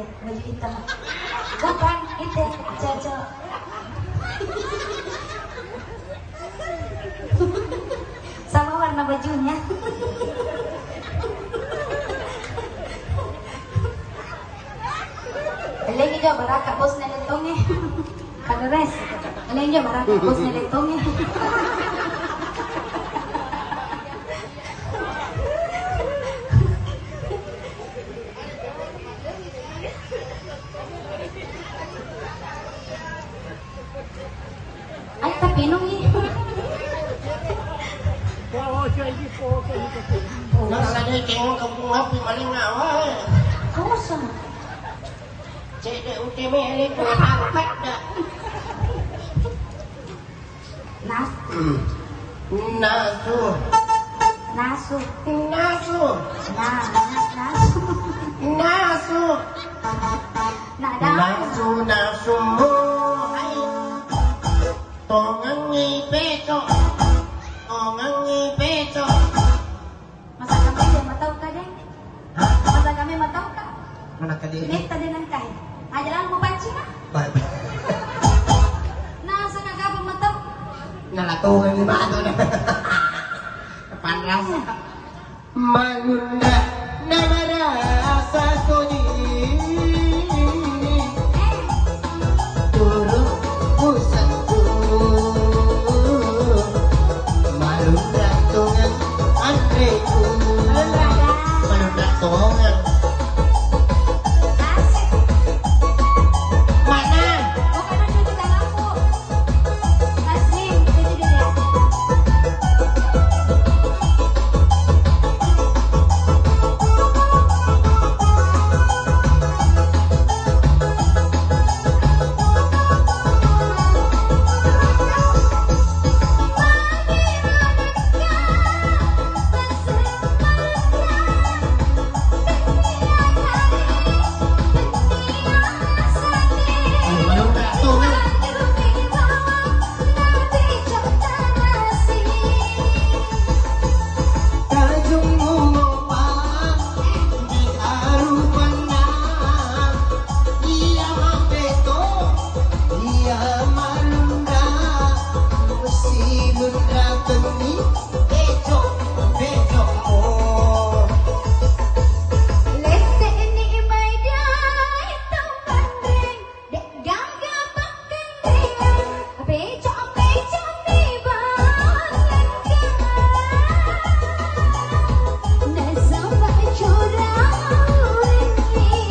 dia baju hitam. Bukan itu cocok. Sama warna bajunya. Lagi juga baraka bos na letongnya. Kaderes. Lagi juga baraka bos na letongnya. Ay, tapinong eh. Nasa na yung kabungap, maling nga ako eh. Kamusta? Cede ultimate ko hangkat na. Nasu. Nasu. Nasu. Nasu. Nasu. Nasu. Nasu nasu mo ay tongang ipeto. Tongang ipeto. Masa kami dia matau ka deh? Masa kami matau ka? Mana kali Ini tadi nang kai. Ajaran mo panci na? Bye. Nasa nagapa matau? Nalatungan ni Bato na. Panras. Magunda na marasa ko ni. Turo pusat ko. Malunda tungan andre ko. Malunda tungan. Asik. Mana? Oh, karena cuci dalamku. Taslim, cuci dia. Malunda tungan. Tajung mengopang di arupan nam. Ia mapeto, ia malunda. Mesti lunda teni, becok, becok oh. Leste ini imai dia hitam bandeng, dek gangga pakendeng, becok becok di balenggang. Nasabah curang ini,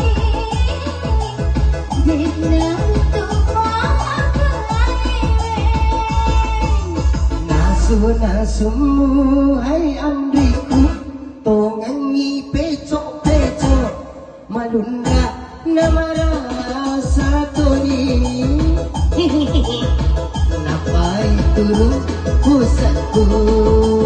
dinantu Nasu nasumu hai andriku tongangi pecok pecok malunda namara satoni napai turun pusatku.